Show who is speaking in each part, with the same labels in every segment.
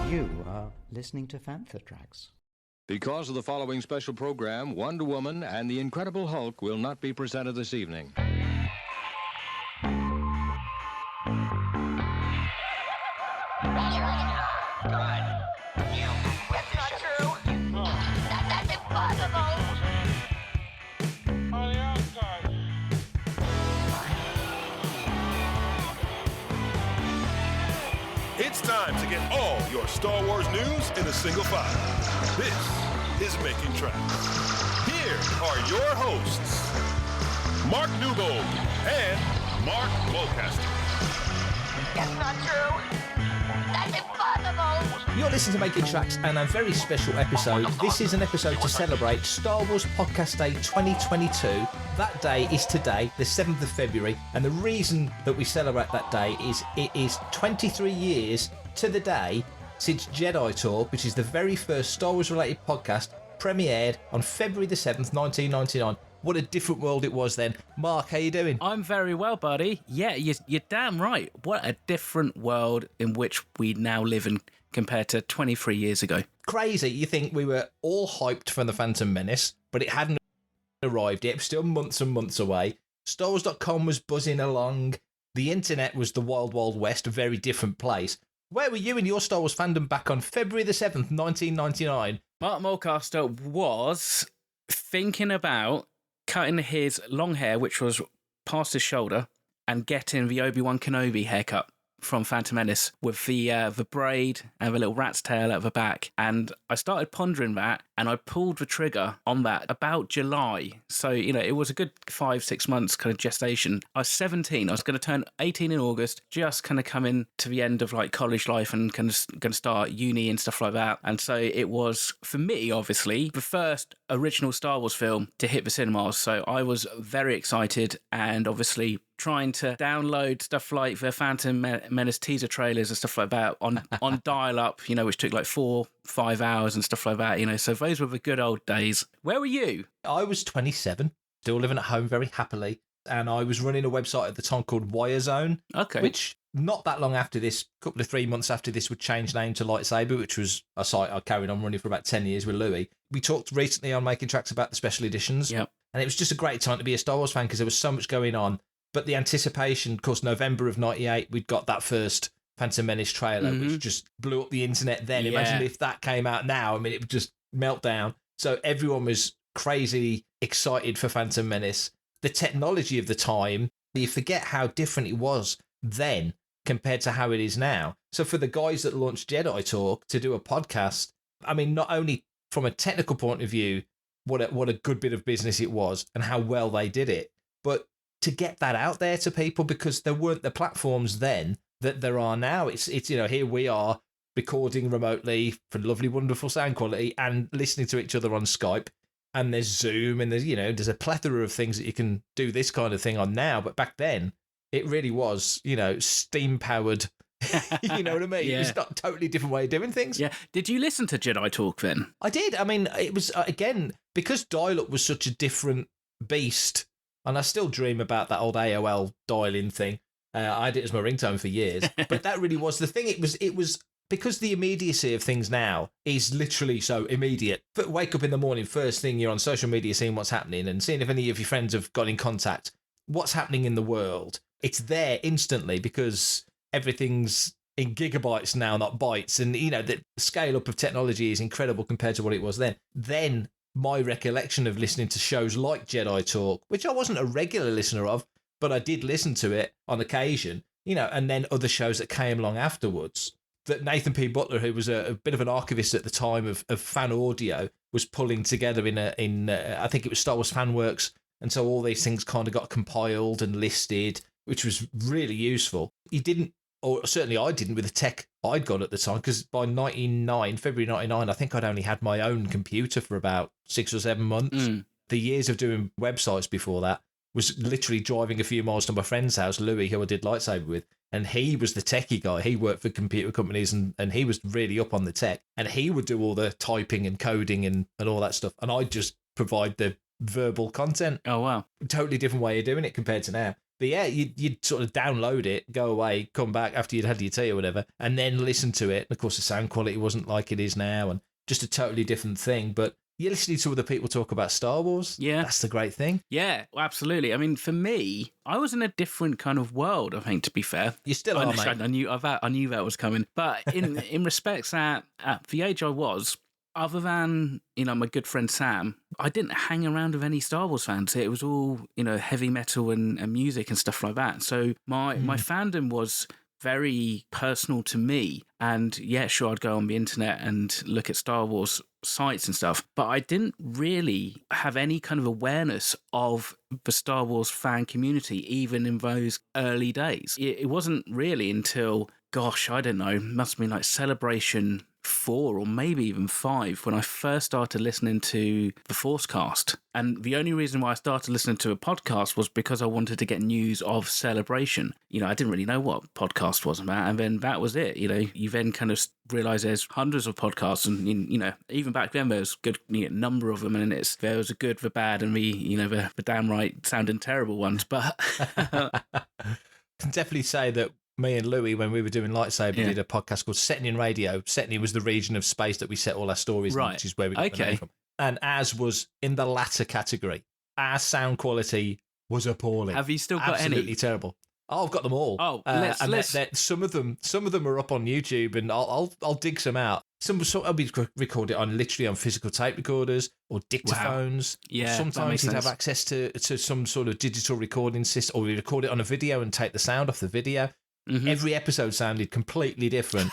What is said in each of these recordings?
Speaker 1: You are listening to Fantha Tracks.
Speaker 2: Because of the following special program, Wonder Woman and the Incredible Hulk will not be presented this evening.
Speaker 3: It's time to get all your Star Wars news in a single file. This is Making Tracks. Here are your hosts, Mark Newbold and Mark Mulcaster.
Speaker 4: That's not true. That's impossible.
Speaker 5: You're listening to Making Tracks and a very special episode. This is an episode to celebrate Star Wars Podcast Day 2022. That day is today, the 7th of February, and the reason that we celebrate that day is it is 23 years to the day since Jedi Talk, which is the very first Star Wars related podcast, premiered on February the 7th, 1999. What a different world it was then. Mark, how you doing?
Speaker 6: I'm very well, buddy. Yeah, you're damn right. What a different world in which we now live in compared to 23 years ago.
Speaker 5: Crazy. You think we were all hyped for The Phantom Menace, but it hadn't arrived yet. It was still months and months away. StarWars.com was buzzing along. The internet was the wild, wild west, a very different place. Where were you in your Star Wars fandom back on February the 7th, 1999?
Speaker 6: Mark Mulcaster was thinking about cutting his long hair, which was past his shoulder, and getting the Obi-Wan Kenobi haircut from Phantom Menace with the braid and the little rat's tail at the back. And I started pondering that, and I pulled the trigger on that about July. So, it was a good 5-6 months kind of gestation. I was 17. I was going to turn 18 in August, just kind of coming to the end of like college life and kind of going to start uni and stuff like that. And so it was, for me, obviously, the first original Star Wars film to hit the cinemas. So I was very excited, and obviously trying to download stuff like the Phantom Menace teaser trailers and stuff like that on dial-up, which took like 4-5 hours and stuff like that, so those were the good old days. Where were you?
Speaker 5: I was 27, still living at home very happily, and I was running a website at the time called Wirezone, which not that long after this, couple of 3 months after this, would change name to Lightsaber, which was a site I carried on running for about 10 years with Louis. We talked recently on Making Tracks about the special editions, and it was just a great time to be a Star Wars fan because there was so much going on. But the anticipation, of course, November of 98, we'd got that first Phantom Menace trailer, which just blew up the internet then. Yeah. Imagine if that came out now. I mean, it would just melt down. So everyone was crazy excited for Phantom Menace. The technology of the time, you forget how different it was then compared to how it is now. So for the guys that launched Jedi Talk to do a podcast, I mean, not only from a technical point of view, what a good bit of business it was and how well they did it, but to get that out there to people, because there weren't the platforms then that there are now. It's here we are recording remotely for lovely, wonderful sound quality and listening to each other on Skype, and there's Zoom, and there's a plethora of things that you can do this kind of thing on now. But back then, it really was, steam powered. You know what I mean? Yeah. It was not a totally different way of doing things.
Speaker 6: Yeah. Did you listen to Jedi Talk then?
Speaker 5: I did. I mean, it was, again, because dial-up was such a different beast. And I still dream about that old AOL dial-in thing. I had it as my ringtone for years. But that really was the thing. It was because the immediacy of things now is literally so immediate. But wake up in the morning, first thing you're on social media, seeing what's happening and seeing if any of your friends have got in contact. What's happening in the world? It's there instantly because everything's in gigabytes now, not bytes. And, the scale up of technology is incredible compared to what it was then. Then my recollection of listening to shows like Jedi Talk, which I wasn't a regular listener of, but I did listen to it on occasion, and then other shows that came along afterwards, that Nathan P. Butler, who was a bit of an archivist at the time of fan audio, was pulling together in I think it was Star Wars FanWorks, and so all these things kind of got compiled and listed, which was really useful. He didn't, or certainly I didn't with the tech I'd got at the time, because by February 99, I think I'd only had my own computer for about 6 or 7 months. The years of doing websites before that was literally driving a few miles to my friend's house, Louis, who I did Lightsaber with, and he was the techie guy. He worked for computer companies and he was really up on the tech, and he would do all the typing and coding and all that stuff, and I'd just provide the verbal content.
Speaker 6: Oh, wow.
Speaker 5: Totally different way of doing it compared to now. But yeah, you'd sort of download it, go away, come back after you'd had your tea or whatever, and then listen to it. And of course, the sound quality wasn't like it is now, and just a totally different thing. But you're listening to other people talk about Star Wars.
Speaker 6: Yeah.
Speaker 5: That's the great thing.
Speaker 6: Yeah, absolutely. I mean, for me, I was in a different kind of world, I think, to be fair.
Speaker 5: You still are, mate.
Speaker 6: I knew that was coming. But in respects at the age I was, other than, my good friend Sam, I didn't hang around with any Star Wars fans. It was all, heavy metal and music and stuff like that. So my fandom was very personal to me. And yeah, sure, I'd go on the internet and look at Star Wars sites and stuff, but I didn't really have any kind of awareness of the Star Wars fan community, even in those early days. It wasn't really until, gosh, I don't know, must have been like Celebration 4 or maybe even 5 when I first started listening to the Forcecast. And the only reason why I started listening to a podcast was because I wanted to get news of Celebration. I didn't really know what podcast was about, and then that was it. You then kind of realise there's hundreds of podcasts, and even back then there was a good number of them, and there was the good, the bad, and the downright sounding terrible ones. But
Speaker 5: can definitely say that me and Louis, when we were doing Lightsaber, did a podcast called Setting in Radio. Setting was the region of space that we set all our stories in, which is where we got the name from. And ours was in the latter category. Our sound quality was appalling.
Speaker 6: Have you still got
Speaker 5: Absolutely
Speaker 6: any?
Speaker 5: terrible. Oh, I've got them all.
Speaker 6: Oh,
Speaker 5: some of them are up on YouTube, and I'll dig some out. Some will be recorded literally on physical tape recorders or dictaphones.
Speaker 6: Wow. Yeah,
Speaker 5: sometimes you'd have access to some sort of digital recording system, or we record it on a video and take the sound off the video. Mm-hmm. Every episode sounded completely different.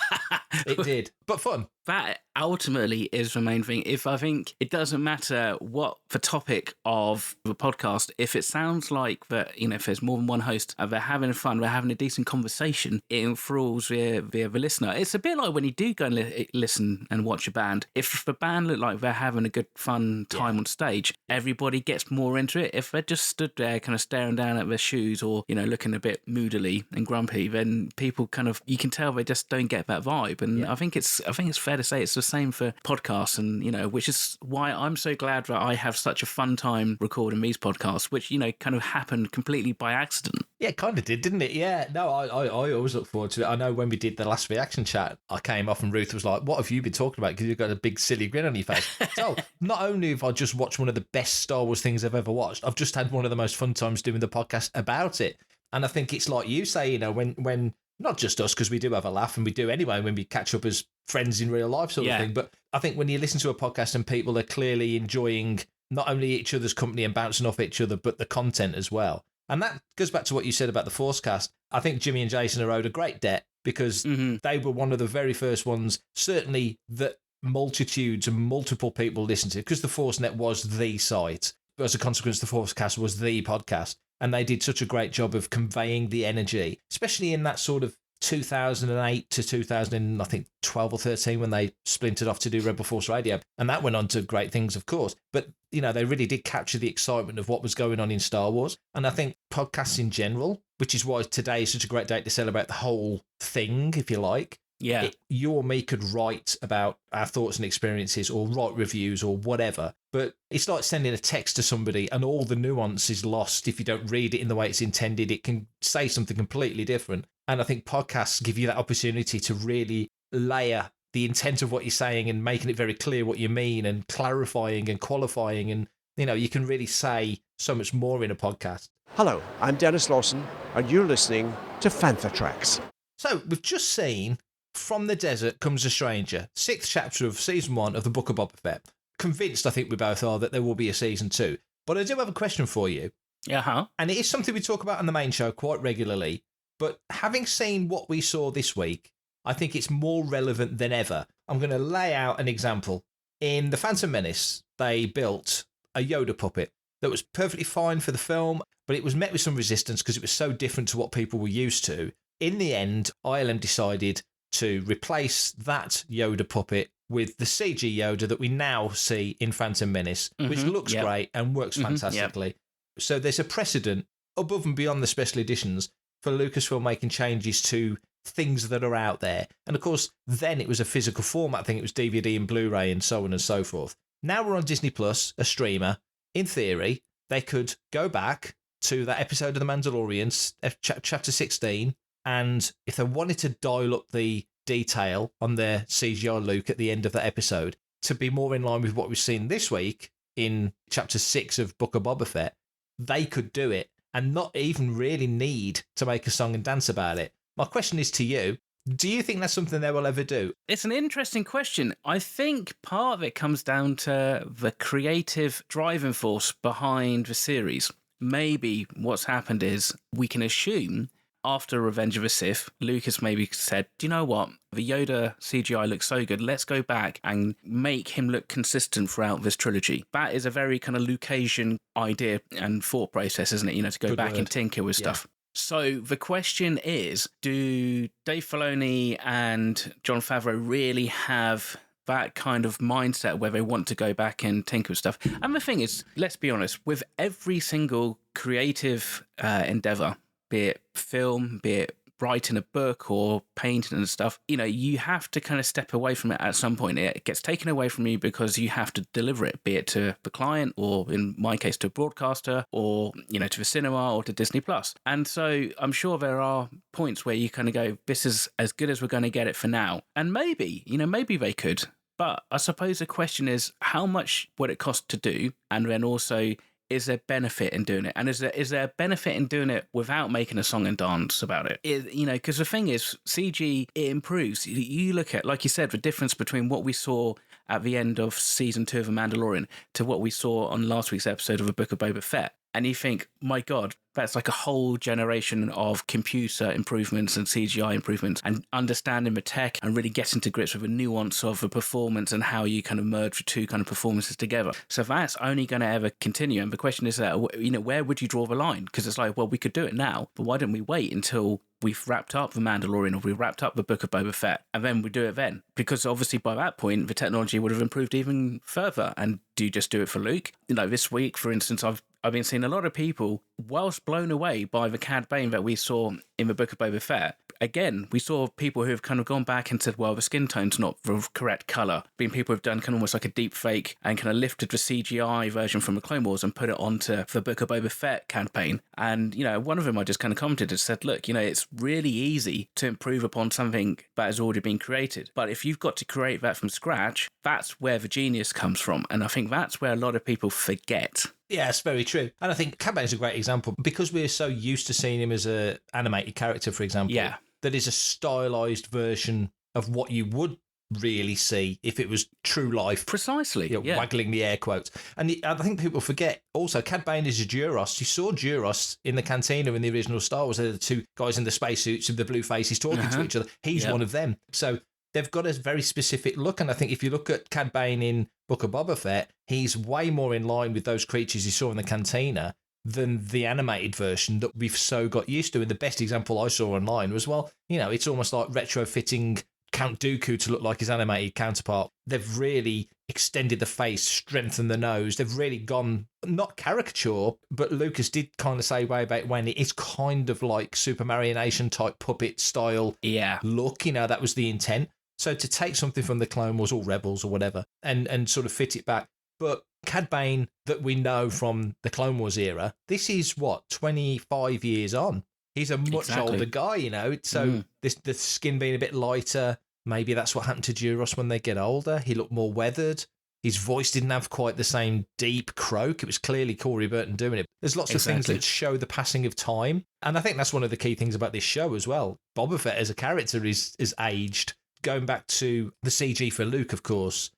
Speaker 5: It did, but fun.
Speaker 6: That ultimately is the main thing. I think it doesn't matter what the topic of the podcast, if it sounds like that, if there's more than one host, they're having fun, they're having a decent conversation, it enthralls the listener. It's a bit like when you do go and listen and watch a band. If the band look like they're having a good fun time on stage, everybody gets more into it. If they're just stood there kind of staring down at their shoes or, looking a bit moodily and grumpy, then people you can tell they just don't get that vibe. And I think it's fair to say it's the same for podcasts, and which is why I'm so glad that I have such a fun time recording these podcasts, which kind of happened completely by accident.
Speaker 5: Yeah, it kind of did, didn't it? Yeah, no, I always look forward to it. I know when we did the last reaction chat, I came off and Ruth was like, "What have you been talking about?" Because you've got a big silly grin on your face. So not only have I just watched one of the best Star Wars things I've ever watched, I've just had one of the most fun times doing the podcast about it. And I think it's like you say, when not just us, because we do have a laugh, and we do anyway when we catch up as friends in real life sort of thing. But I think when you listen to a podcast and people are clearly enjoying not only each other's company and bouncing off each other, but the content as well. And that goes back to what you said about the Forcecast. I think Jimmy and Jason are owed a great debt because they were one of the very first ones, certainly that multitudes and multiple people listened to, because the ForceNet was the site. But as a consequence, the Forcecast was the podcast. And they did such a great job of conveying the energy, especially in that sort of 2008 to 2012 or 13 when they splintered off to do Rebel Force Radio. And that went on to great things, of course. But, they really did capture the excitement of what was going on in Star Wars. And I think podcasts in general, which is why today is such a great day to celebrate the whole thing, if you like.
Speaker 6: Yeah.
Speaker 5: You or me could write about our thoughts and experiences or write reviews or whatever, but it's like sending a text to somebody and all the nuance is lost if you don't read it in the way it's intended. It can say something completely different. And I think podcasts give you that opportunity to really layer the intent of what you're saying and making it very clear what you mean and clarifying and qualifying. And, you can really say so much more in a podcast.
Speaker 7: Hello, I'm Dennis Lawson, and you're listening to Fantha Tracks.
Speaker 5: So we've just seen From the Desert Comes a Stranger, 6th chapter of season 1 of the Book of Boba Fett. Convinced, I think we both are, that there will be a season 2. But I do have a question for you.
Speaker 6: Uh-huh.
Speaker 5: And it is something we talk about on the main show quite regularly. But having seen what we saw this week, I think it's more relevant than ever. I'm going to lay out an example. In The Phantom Menace, they built a Yoda puppet that was perfectly fine for the film, but it was met with some resistance because it was so different to what people were used to. In the end, ILM decided to replace that Yoda puppet with the CG Yoda that we now see in Phantom Menace, which looks great and works fantastically. Yep. So there's a precedent above and beyond the special editions for Lucasfilm making changes to things that are out there. And of course, then it was a physical format. I think it was DVD and Blu-ray and so on and so forth. Now we're on Disney Plus, a streamer. In theory, they could go back, to that episode of The Mandalorian, chapter 16, and if they wanted to dial up the detail on their CGI Luke at the end of that episode to be more in line with what we've seen this week in chapter 6 of Book of Boba Fett, they could do it and not even really need to make a song and dance about it. My question is to you, do you think that's something they will ever do?
Speaker 6: It's an interesting question. I think part of it comes down to the creative driving force behind the series. Maybe what's happened is we can assume after Revenge of the Sith, Lucas maybe said, do you know what? The Yoda CGI looks so good. Let's go back and make him look consistent throughout this trilogy. That is a very kind of Lucasian idea and thought process, isn't it? To go
Speaker 5: Good
Speaker 6: back
Speaker 5: word.
Speaker 6: and tinker with stuff. So the question is, do Dave Filoni and Jon Favreau really have that kind of mindset where they want to go back and tinker with stuff? And the thing is, let's be honest, with every single creative endeavor, be it film, be it writing a book or painting and stuff, you have to kind of step away from it at some point. It gets taken away from you because you have to deliver it, be it to the client or, in my case, to a broadcaster or, to the cinema or to Disney+. And so I'm sure there are points where you kind of go, this is as good as we're going to get it for now. And maybe, maybe they could. But I suppose the question is, how much would it cost to do? And then also, is there benefit in doing it? And is there a benefit in doing it without making a song and dance about it? Because the thing is, CG, it improves. You look at, like you said, the difference between what we saw at the end of season 2 of The Mandalorian to what we saw on last week's episode of A Book of Boba Fett. And you think, my God, that's like a whole generation of computer improvements and CGI improvements and understanding the tech and really getting to grips with the nuance of the performance and how you kind of merge the two kind of performances together. So that's only going to ever continue. And the question is that, where would you draw the line? Because it's like, well, we could do it now, but why don't we wait until we've wrapped up The Mandalorian or we've wrapped up The Book of Boba Fett and then we do it then? Because obviously by that point, the technology would have improved even further. And do you just do it for Luke? This week, for instance, I've been seeing a lot of people, whilst blown away by the Cad Bane that we saw in The Book of Boba Fett, again, we saw people who have kind of gone back and said, well, the skin tone's not the correct colour. Being people who've done kind of almost like a deep fake and kind of lifted the CGI version from the Clone Wars and put it onto The Book of Boba Fett campaign. And, one of them I just kind of commented and said, look, it's really easy to improve upon something that has already been created. But if you've got to create that from scratch, that's where the genius comes from. And I think that's where a lot of people forget.
Speaker 5: Yeah, it's very true. And I think Cad Bane is a great example because we're so used to seeing him as an animated character, for example.
Speaker 6: Yeah.
Speaker 5: That is a stylized version of what you would really see if it was true life.
Speaker 6: Precisely. Yeah.
Speaker 5: Waggling the air quotes. And I think people forget also, Cad Bane is a Duros. You saw Duros in the cantina in the original Star Wars. They're the two guys in the spacesuits with the blue faces talking to each other. He's one of them. So they've got a very specific look. And I think if you look at Cad Bane in Book of Boba Fett, he's way more in line with those creatures you saw in the cantina than the animated version that we've so got used to. And the best example I saw online was, it's almost like retrofitting Count Dooku to look like his animated counterpart. They've really extended the face, strengthened the nose. They've really gone, not caricature, but Lucas did kind of say way back when it's kind of like Super Mario Nation type puppet style look. That was the intent. So to take something from the Clone Wars or Rebels or whatever and sort of fit it back. But Cad Bane that we know from the Clone Wars era, this is 25 years on. He's a much older guy, So the skin being a bit lighter, maybe that's what happened to Duros when they get older. He looked more weathered. His voice didn't have quite the same deep croak. It was clearly Corey Burton doing it. There's lots of things that show the passing of time. And I think that's one of the key things about this show as well. Boba Fett as a character is aged. Going back to the CG for Luke, of course,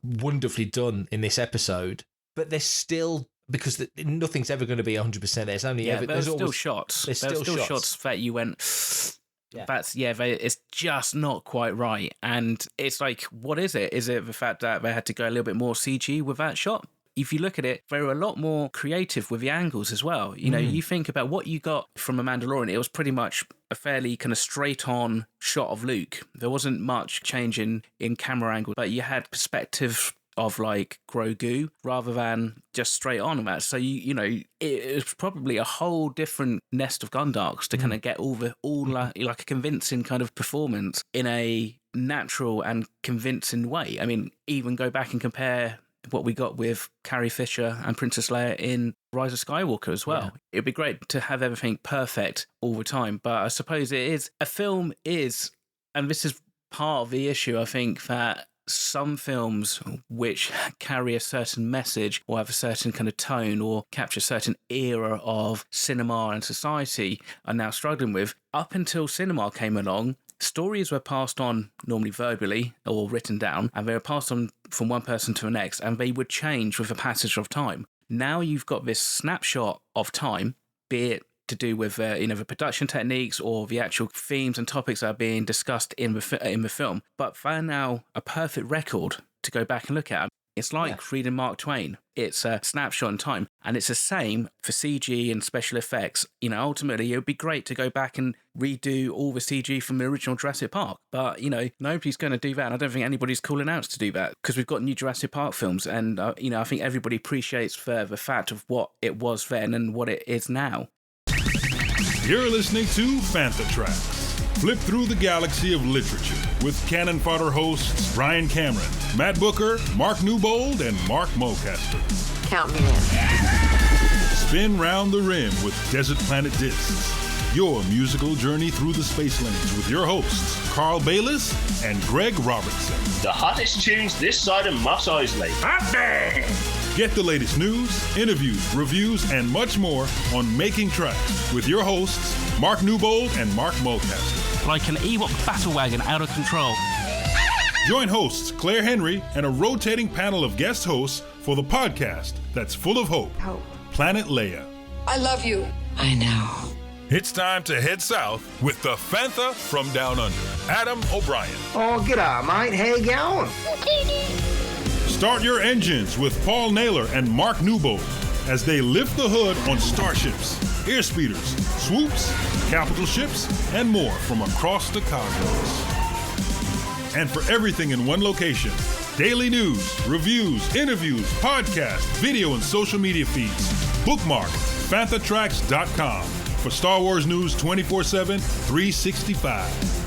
Speaker 5: wonderfully done in this episode. But there's still, because nothing's ever going to be 100%. There's only
Speaker 6: there's still shots. There's still shots that you went, it's just not quite right. And it's like, what is it? Is it the fact that they had to go a little bit more CG with that shot? If you look at it, they were a lot more creative with the angles as well. You think about what you got from The Mandalorian, it was pretty much a fairly kind of straight-on shot of Luke. There wasn't much change in camera angle, but you had perspective of like Grogu rather than just straight on that. So it was probably a whole different nest of Gundarks to kind of get all like a convincing kind of performance in a natural and convincing way. I mean, even go back and compare what we got with Carrie Fisher and Princess Leia in Rise of Skywalker as well.
Speaker 5: Yeah.
Speaker 6: It'd be great to have everything perfect all the time, but I suppose a film is, and this is part of the issue, I think, that some films which carry a certain message or have a certain kind of tone or capture a certain era of cinema and society are now struggling with. Up until cinema came along, stories were passed on normally verbally or written down, and they were passed on from one person to the next, and they would change with the passage of time. Now you've got this snapshot of time, be it to do with the production techniques or the actual themes and topics that are being discussed in the film, but they're now a perfect record to go back and look at. It's like reading Mark Twain. It's a snapshot in time, and it's the same for CG and special effects. Ultimately, it would be great to go back and redo all the CG from the original Jurassic Park, but nobody's going to do that, and I don't think anybody's calling out to do that because we've got new Jurassic Park films, and I think everybody appreciates the fact of what it was then and what it is now.
Speaker 3: You're listening to Fantha Tracks. Flip through the galaxy of literature with Cannon Fodder hosts Brian Cameron, Matt Booker, Mark Newbold, and Mark Mulcaster.
Speaker 4: Count me in.
Speaker 3: Spin round the rim with Desert Planet Discs. Your musical journey through the space lanes with your hosts, Carl Bayless and Greg Robertson.
Speaker 8: The hottest tunes this side of Mos Eisley.
Speaker 3: Get the latest news, interviews, reviews, and much more on Making Tracks with your hosts, Mark Newbold and Mark Mulcaster.
Speaker 6: Like an Ewok battle wagon out of control.
Speaker 3: Join hosts Claire Henry and a rotating panel of guest hosts for the podcast that's full of hope. Planet Leia.
Speaker 9: I love you.
Speaker 4: I know.
Speaker 3: It's time to head south with the Fantha from Down Under, Adam O'Brien.
Speaker 10: Oh, g'day, mate. How you going?
Speaker 3: Start your engines with Paul Naylor and Mark Newbold as they lift the hood on starships, airspeeders, swoops, capital ships, and more from across the cosmos. And for everything in one location, daily news, reviews, interviews, podcasts, video, and social media feeds. Bookmark FanthaTracks.com for Star Wars news 24/7, 365.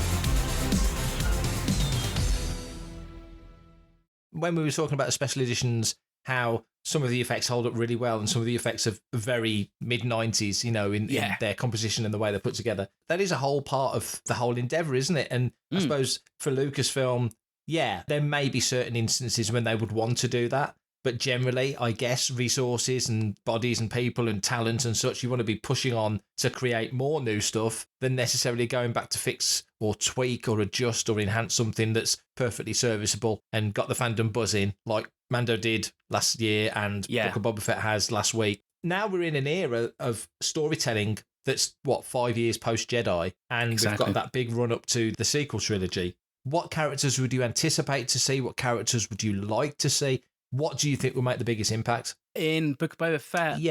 Speaker 5: When we were talking about the special editions, how some of the effects hold up really well and some of the effects are very mid-90s, in their composition and the way they're put together. That is a whole part of the whole endeavour, isn't it? And I suppose for Lucasfilm, there may be certain instances when they would want to do that. But generally, I guess, resources and bodies and people and talent and such, you want to be pushing on to create more new stuff than necessarily going back to fix or tweak or adjust or enhance something that's perfectly serviceable and got the fandom buzzing, like Mando did last year and Book of Boba Fett has last week. Now we're in an era of storytelling that's, 5 years post-Jedi, and we've got that big run-up to the sequel trilogy. What characters would you anticipate to see? What characters would you like to see? What do you think will make the biggest impact?
Speaker 6: In Book of Boba Fett,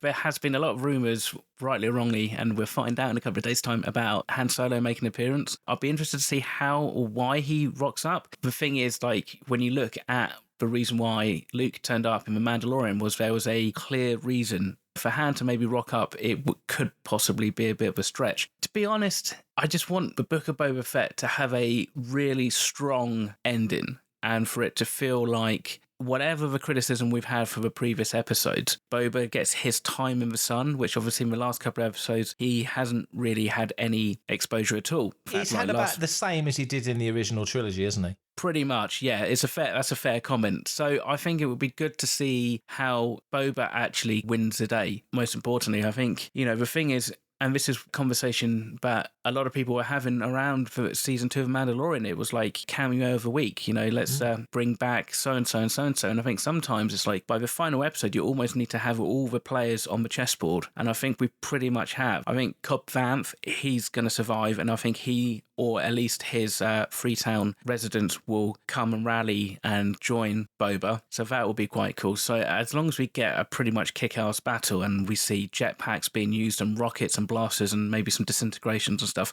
Speaker 6: there has been a lot of rumours, rightly or wrongly, and we'll find out in a couple of days' time about Han Solo making an appearance. I'll be interested to see how or why he rocks up. The thing is, when you look at the reason why Luke turned up in The Mandalorian, there was a clear reason. For Han to maybe rock up, it could possibly be a bit of a stretch. To be honest, I just want the Book of Boba Fett to have a really strong ending and for it to feel like whatever the criticism we've had for the previous episodes, Boba gets his time in the sun, which obviously in the last couple of episodes, he hasn't really had any exposure at all.
Speaker 5: He's had about the same as he did in the original trilogy, hasn't he?
Speaker 6: Pretty much, yeah. That's a fair comment. So I think it would be good to see how Boba actually wins the day. Most importantly, I think, the thing is, and this is conversation that a lot of people were having around for season 2 of Mandalorian. It was like cameo of the week, let's bring back so-and-so and so-and-so. And I think sometimes it's like by the final episode, you almost need to have all the players on the chessboard. And I think we pretty much have. I think Cobb Vanth, he's going to survive. And I think he, or at least his Freetown residents, will come and rally and join Boba. So that will be quite cool. So as long as we get a pretty much kick-ass battle and we see jetpacks being used and rockets and blasters and maybe some disintegrations and stuff,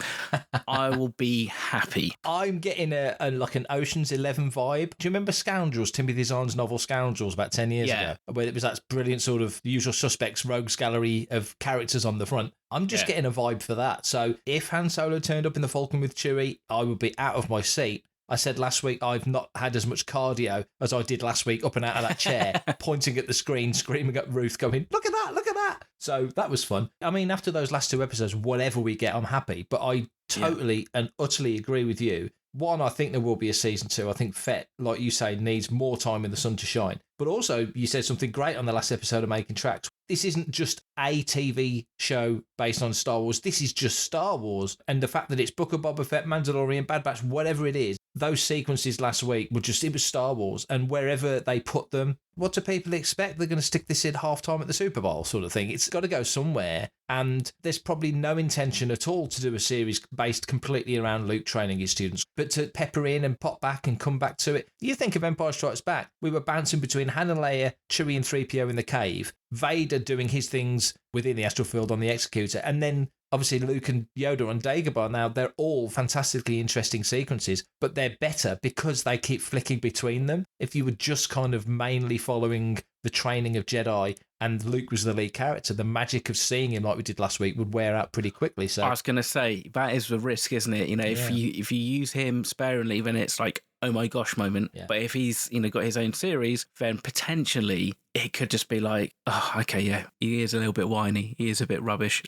Speaker 6: I will be happy.
Speaker 5: I'm getting like an Ocean's 11 vibe. Do you remember Scoundrels, Timothy Zahn's novel Scoundrels, about 10 years ago? Where it was that brilliant sort of Usual Suspects rogues gallery of characters on the front. I'm just getting a vibe for that. So if Han Solo turned up in the Falcon with Chewie, I would be out of my seat. I said last week I've not had as much cardio as I did last week up and out of that chair, pointing at the screen, screaming at Ruth, going, look at that, look at that. So that was fun. I mean, after those last 2 episodes, whatever we get, I'm happy. But I totally and utterly agree with you. One, I think there will be a season 2. I think Fett, like you say, needs more time in the sun to shine. But also, you said something great on the last episode of Making Tracks. This isn't just a TV show based on Star Wars. This is just Star Wars. And the fact that it's Book of Boba Fett, Mandalorian, Bad Batch, whatever it is, those sequences last week were just, it was Star Wars. And wherever they put them, what do people expect? They're going to stick this in halftime at the Super Bowl sort of thing. It's got to go somewhere. And there's probably no intention at all to do a series based completely around Luke training his students, but to pepper in and pop back and come back to it. You think of Empire Strikes Back, we were bouncing between Han and Leia, Chewie and 3PO in the cave, Vader doing his things within the astral field on the Executor, and then obviously Luke and Yoda on Dagobah. Now, they're all fantastically interesting sequences, but they're better because they keep flicking between them. If you were just kind of mainly following the training of Jedi and Luke was the lead character, the magic of seeing him like we did last week would wear out pretty quickly. So
Speaker 6: I was going to say, that is the risk, isn't it? You know, if you use him sparingly, then it's like, oh my gosh moment. Yeah. But if he's, you know, got his own series, then potentially it could just be like, oh, okay, yeah, he is a little bit whiny. He is a bit rubbish.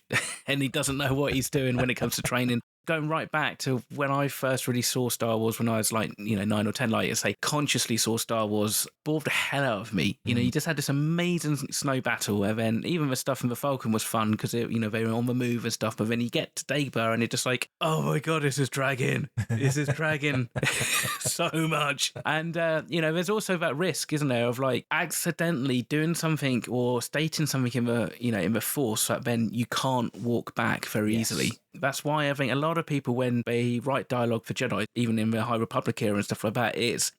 Speaker 6: And he doesn't know what he's doing when it comes to training. Going right back to when I first really saw Star Wars when I was like, 9 or 10, like I say, consciously saw Star Wars, bored the hell out of me. You know, you just had this amazing snow battle, and then even the stuff in the Falcon was fun because, they were on the move and stuff, but then you get to Dagobah and it's just like, oh my God, this is dragging so much. And, there's also that risk, isn't there, of like accidentally doing something or stating something in the Force that then you can't walk back very easily. That's why I think a lot of people, when they write dialogue for Jedi, even in the High Republic era and stuff like that, it's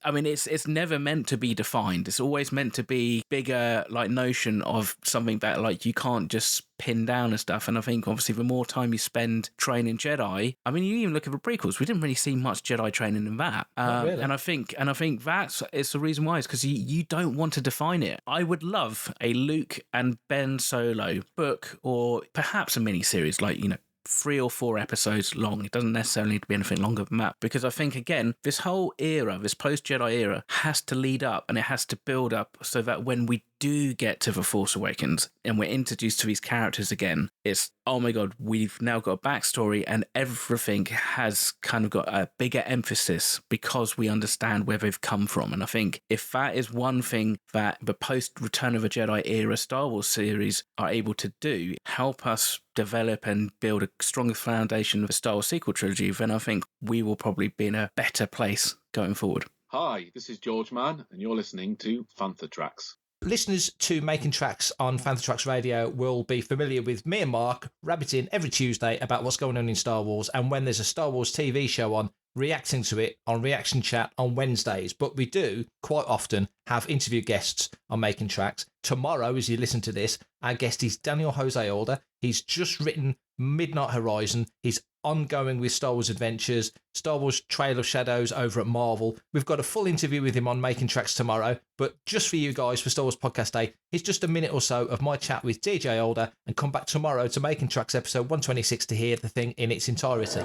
Speaker 6: never meant to be defined. It's always meant to be bigger, like, notion of something that, like, you can't just pin down and stuff. And I think, obviously, the more time you spend training Jedi, I mean, you even look at the prequels, we didn't really see much Jedi training in that. Really. And I think it's the reason why, is because you don't want to define it. I would love a Luke and Ben Solo book, or perhaps a mini-series, like, 3 or 4 episodes long. It doesn't necessarily need to be anything longer than that, because I think, again, this whole era, this post-Jedi era, has to lead up and it has to build up so that when we do get to The Force Awakens and we're introduced to these characters again, it's, oh my God, we've now got a backstory and everything has kind of got a bigger emphasis because we understand where they've come from. And I think if that is one thing that the post-Return of the Jedi era Star Wars series are able to do, help us develop and build a stronger foundation of a Star Wars sequel trilogy, then I think we will probably be in a better place going forward.
Speaker 9: Hi, this is George Mann, and you're listening to Fantha Tracks.
Speaker 5: Listeners to Making Tracks on Fantha Tracks Radio will be familiar with me and Mark rabbiting every Tuesday about what's going on in Star Wars, and when there's a Star Wars TV show on, reacting to it on Reaction Chat on Wednesdays. But we do quite often have interview guests on Making Tracks. Tomorrow, as you listen to this, our guest is Daniel Jose Alder. He's just written Midnight Horizon. He's ongoing with Star Wars Adventures, Star Wars Trail of Shadows over at Marvel. We've got a full interview with him on Making Tracks tomorrow, but just for you guys for Star Wars Podcast Day, it's just a minute or so of my chat with DJ Alder, and come back tomorrow to Making Tracks episode 126 to hear the thing in its entirety.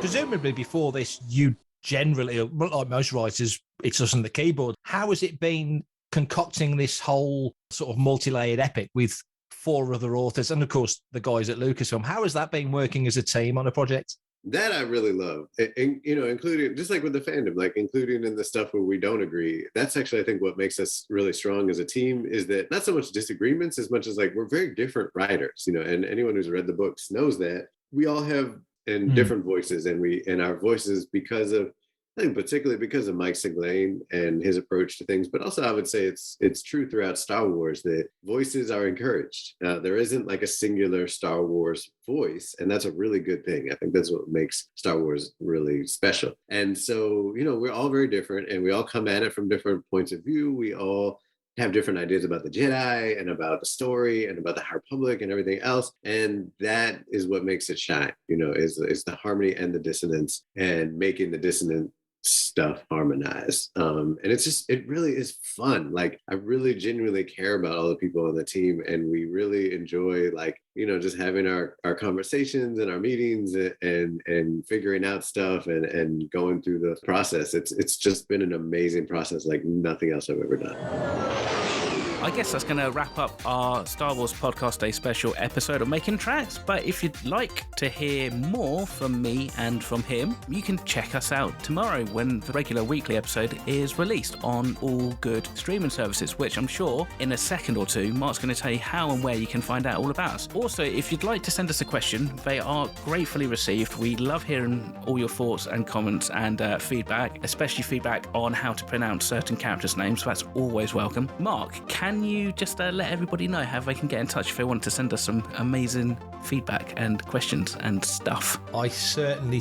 Speaker 5: Presumably before this, you generally, like most writers, it's just on the keyboard. How has it been concocting this whole sort of multi-layered epic with 4 other authors and, of course, the guys at Lucasfilm? How has that been working as a team on a project?
Speaker 11: That I really love, and including, just like with the fandom, like including in the stuff where we don't agree. That's actually, I think, what makes us really strong as a team, is that not so much disagreements as much as like we're very different writers, and anyone who's read the books knows that we all have different voices, and our voices, because of, I think particularly because of Mike Siglain and his approach to things, but also I would say it's true throughout Star Wars that voices are encouraged. There isn't like a singular Star Wars voice, and that's a really good thing. I think that's what makes Star Wars really special. And so, we're all very different, and we all come at it from different points of view. We all have different ideas about the Jedi and about the story and about the High Republic and everything else. And that is what makes it shine, is the harmony and the dissonance, and making the dissonant stuff harmonized. And it really is fun. Like, I really genuinely care about all the people on the team, and we really enjoy, like, just having our conversations and our meetings and figuring out stuff and going through the process. It's just been an amazing process, like nothing else I've ever done.
Speaker 6: I guess that's going to wrap up our Star Wars Podcast Day special episode of Making Tracks. But if you'd like to hear more from me and from him, you can check us out tomorrow when the regular weekly episode is released on all good streaming services, which I'm sure in a second or two, Mark's going to tell you how and where you can find out all about us. Also, if you'd like to send us a question, they are gratefully received. We love hearing all your thoughts and comments and feedback, especially feedback on how to pronounce certain characters' names. So that's always welcome. Mark, can you just let everybody know how they can get in touch if they want to send us some amazing feedback and questions and stuff?
Speaker 5: I certainly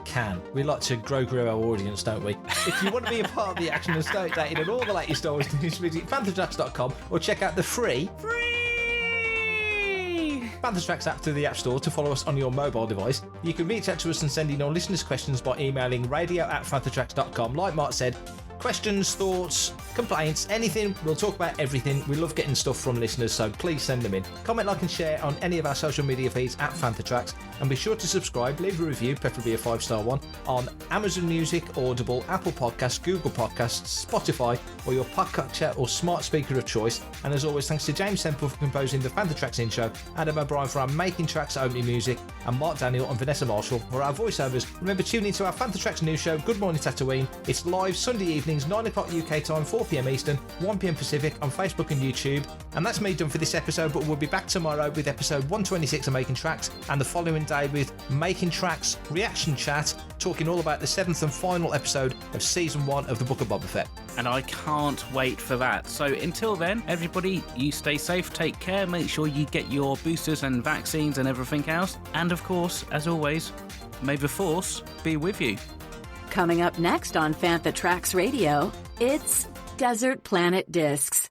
Speaker 5: can. We like to grow our audience, don't we? If you want to be a part of the action and stay updated on all the latest Star Wars news, visit panthertracks.com or check out the free Panther Tracks app through the App Store to follow us on your mobile device. You can reach out to us and send in your listeners' questions by emailing radio@panthertracks.com. Like Mark said, questions, thoughts, complaints, anything. We'll talk about everything. We love getting stuff from listeners, so please send them in. Comment, like and share on any of our social media feeds @PantherTracks, and be sure to subscribe, leave a review, preferably a 5-star one, on Amazon Music, Audible, Apple Podcasts, Google Podcasts, Spotify, or your podcatcher or smart speaker of choice. And as always, thanks to James Semple for composing the Panther Tracks intro, Adam O'Brien for our Making Tracks opening music, and Mark Daniel and Vanessa Marshall for our voiceovers. Remember, tune into our Panther Tracks news show, Good Morning Tatooine. It's live Sunday evenings, 9 o'clock UK time, 4 p.m. Eastern, 1 p.m. Pacific on Facebook and YouTube. And that's me done for this episode, but we'll be back tomorrow with episode 126 of Making Tracks, and the following day with Making Tracks Reaction Chat, talking all about the 7th and final episode of Season 1 of the Book of Boba Fett.
Speaker 6: And I can't wait for that. So until then, everybody, you stay safe, take care, make sure you get your boosters and vaccines and everything else. And of course, as always, may the Force be with you.
Speaker 4: Coming up next on Fantha Tracks Radio, it's Desert Planet Discs.